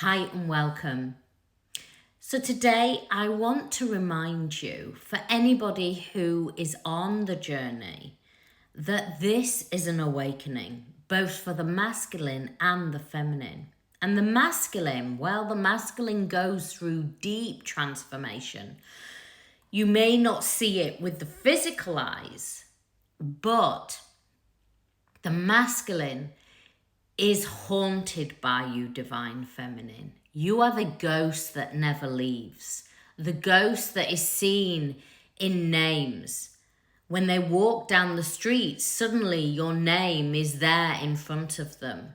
Hi and welcome. So today I want to remind you, for anybody who is on the journey, that this is an awakening, both for the masculine and the feminine. And the masculine, well, the masculine goes through deep transformation. You may not see it with the physical eyes, but the masculine is haunted by you, divine feminine. You are the ghost that never leaves. The ghost that is seen in names. When they walk down the street, suddenly your name is there in front of them.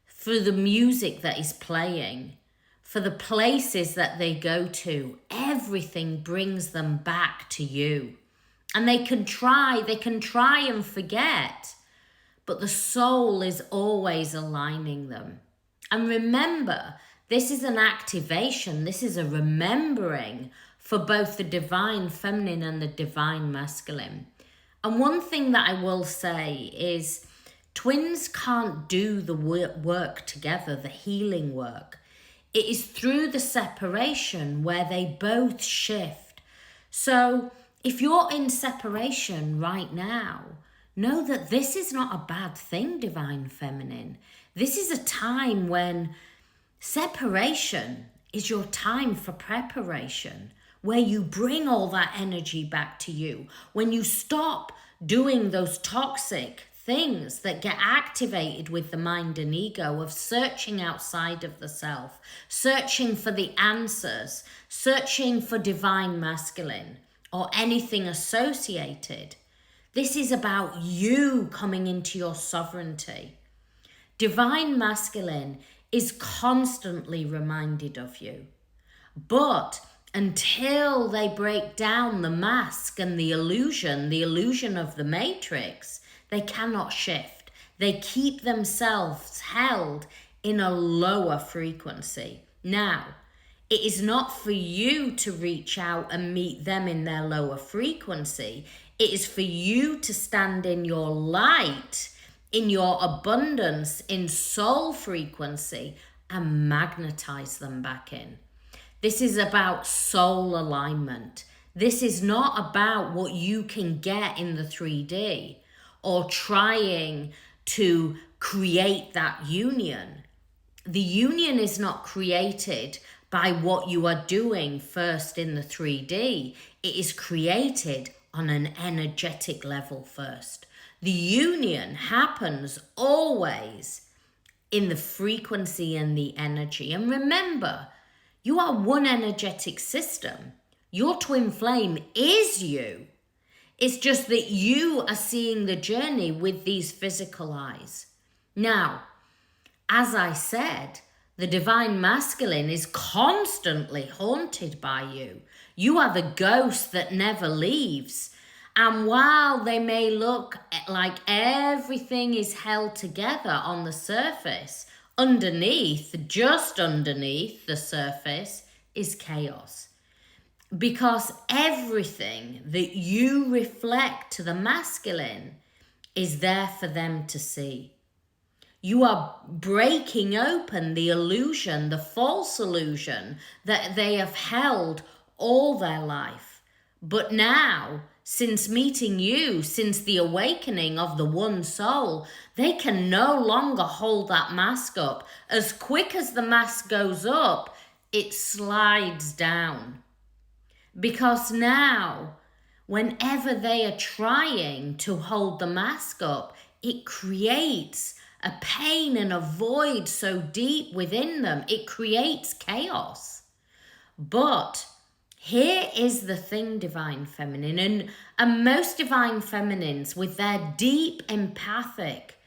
Through the music that is playing, for the places that they go to, everything brings them back to you. And they can try and forget, but the soul is always aligning them. And remember, this is an activation, this is a remembering for both the divine feminine and the divine masculine. And one thing that I will say is twins can't do the work together, the healing work. It is through the separation where they both shift. So if you're in separation right now, know that this is not a bad thing, divine feminine. This is a time when separation is your time for preparation, where you bring all that energy back to you. When you stop doing those toxic things that get activated with the mind and ego of searching outside of the self, searching for the answers, searching for divine masculine or anything associated. This is about you coming into your sovereignty. Divine masculine is constantly reminded of you. But until they break down the mask and the illusion of the matrix, they cannot shift. They keep themselves held in a lower frequency. Now, it is not for you to reach out and meet them in their lower frequency. It is for you to stand in your light, in your abundance, in soul frequency, and magnetize them back in. This is about soul alignment. This is not about what you can get in the 3D or trying to create that union. The union is not created by what you are doing first in the 3D. It is created on an energetic level first. The union happens always in the frequency and the energy. And remember, you are one energetic system. Your twin flame is you. It's just that you are seeing the journey with these physical eyes. Now, as I said, the divine masculine is constantly haunted by you. You are the ghost that never leaves. And while they may look like everything is held together on the surface, just underneath the surface, is chaos. Because everything that you reflect to the masculine is there for them to see. You are breaking open the illusion, the false illusion that they have held all their life. But now, since meeting you, since the awakening of the one soul, they can no longer hold that mask up. As quick as the mask goes up, it slides down. Because now, whenever they are trying to hold the mask up, it creates a pain and a void so deep within them. It creates chaos. But here is the thing, divine feminine, and most divine feminines with their deep empathic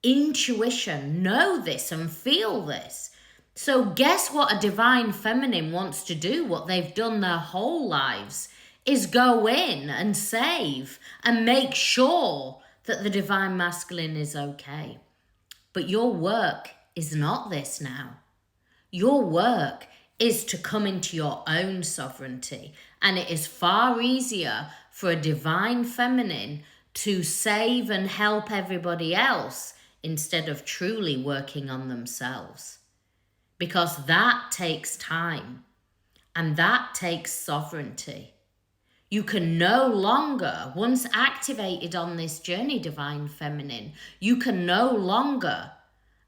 intuition know this and feel this. So guess what a divine feminine wants to do, what they've done their whole lives, is go in and save and make sure that the divine masculine is okay. But your work is not this now. Your work is to come into your own sovereignty. And it is far easier for a divine feminine to save and help everybody else instead of truly working on themselves. because that takes time and that takes sovereignty. You can no longer, once activated on this journey, Divine Feminine, you can no longer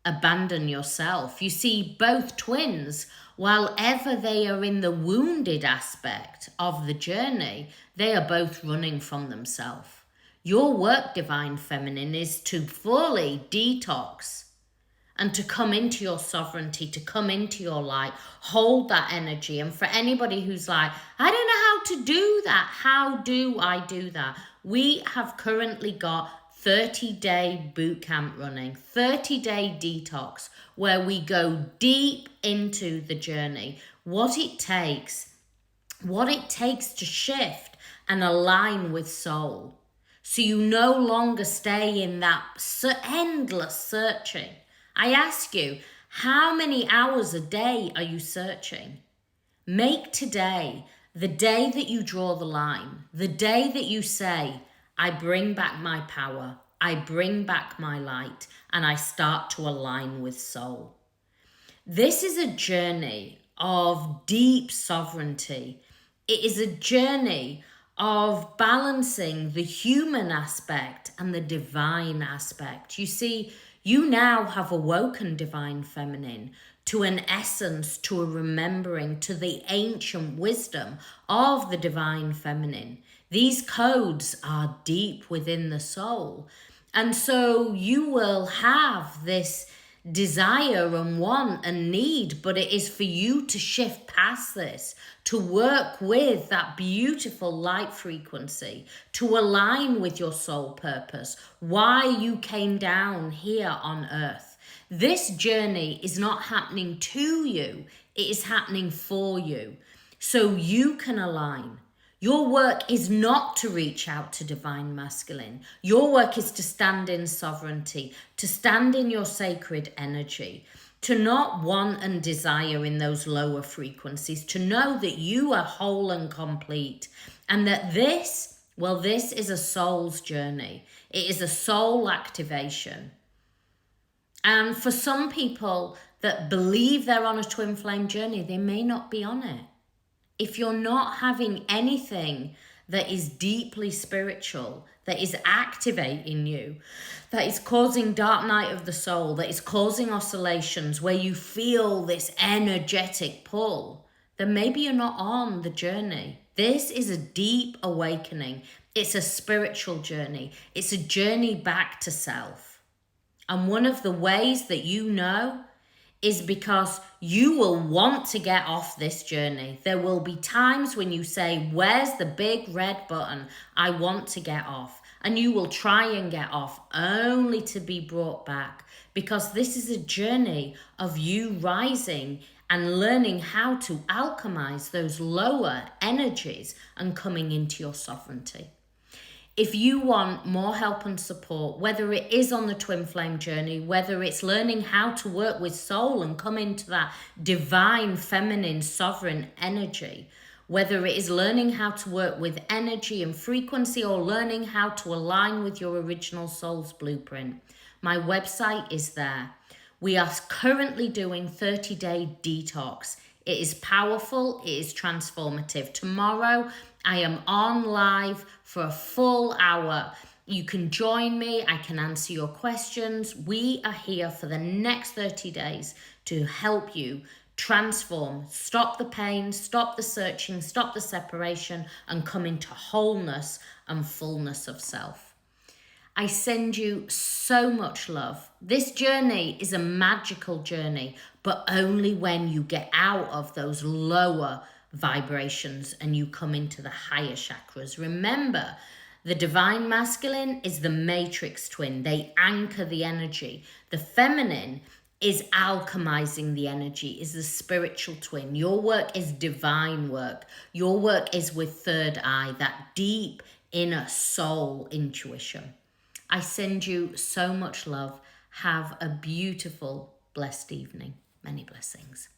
abandon yourself. You see, both twins, while ever they are in the wounded aspect of the journey, they are both running from themselves. Your work, Divine Feminine, is to fully detox and to come into your sovereignty, to come into your light, hold that energy. And for anybody who's like, I don't know how to do that, how do I do that? We have currently got 30-day boot camp running, 30-day detox, where we go deep into the journey, what it takes to shift and align with soul. So you no longer stay in that endless searching. I ask you, how many hours a day are you searching? Make today the day that you draw the line, the day that you say, I bring back my power, I bring back my light, and I start to align with soul. This is a journey of deep sovereignty. It is a journey of balancing the human aspect and the divine aspect. You see, you now have awoken, Divine Feminine, to an essence, to a remembering, to the ancient wisdom of the Divine Feminine. These codes are deep within the soul. And so you will have this desire and want and need, but it is for you to shift past this, to work with that beautiful light frequency, to align with your soul purpose, why you came down here on earth. This journey is not happening to you, it is happening for you, so you can align. Your work is not to reach out to Divine Masculine. Your work is to stand in sovereignty, to stand in your sacred energy, to not want and desire in those lower frequencies, to know that you are whole and complete, and that this is a soul's journey. It is a soul activation. And for some people that believe they're on a twin flame journey, they may not be on it. If you're not having anything that is deeply spiritual, that is activating you, that is causing dark night of the soul, that is causing oscillations where you feel this energetic pull, then maybe you're not on the journey. This is a deep awakening. It's a spiritual journey. It's a journey back to self. And one of the ways that you know is because you will want to get off this journey. There will be times when you say, where's the big red button? I want to get off. And you will try and get off only to be brought back, because this is a journey of you rising and learning how to alchemize those lower energies and coming into your sovereignty. If you want more help and support, whether it is on the twin flame journey, whether it's learning how to work with soul and come into that divine, feminine, sovereign energy, whether it is learning how to work with energy and frequency, or learning how to align with your original soul's blueprint, my website is there. We are currently doing 30-day detox. It is powerful, it is transformative. Tomorrow, I am on live for a full hour. You can join me, I can answer your questions. We are here for the next 30 days to help you transform, stop the pain, stop the searching, stop the separation, and come into wholeness and fullness of self. I send you so much love. This journey is a magical journey, but only when you get out of those lower vibrations and you come into the higher chakras. Remember, the divine masculine is the matrix twin. They anchor the energy. The feminine is alchemizing the energy, is the spiritual twin. Your work is divine work. Your work is with third eye, that deep inner soul intuition. I send you so much love. Have a beautiful, blessed evening. Many blessings.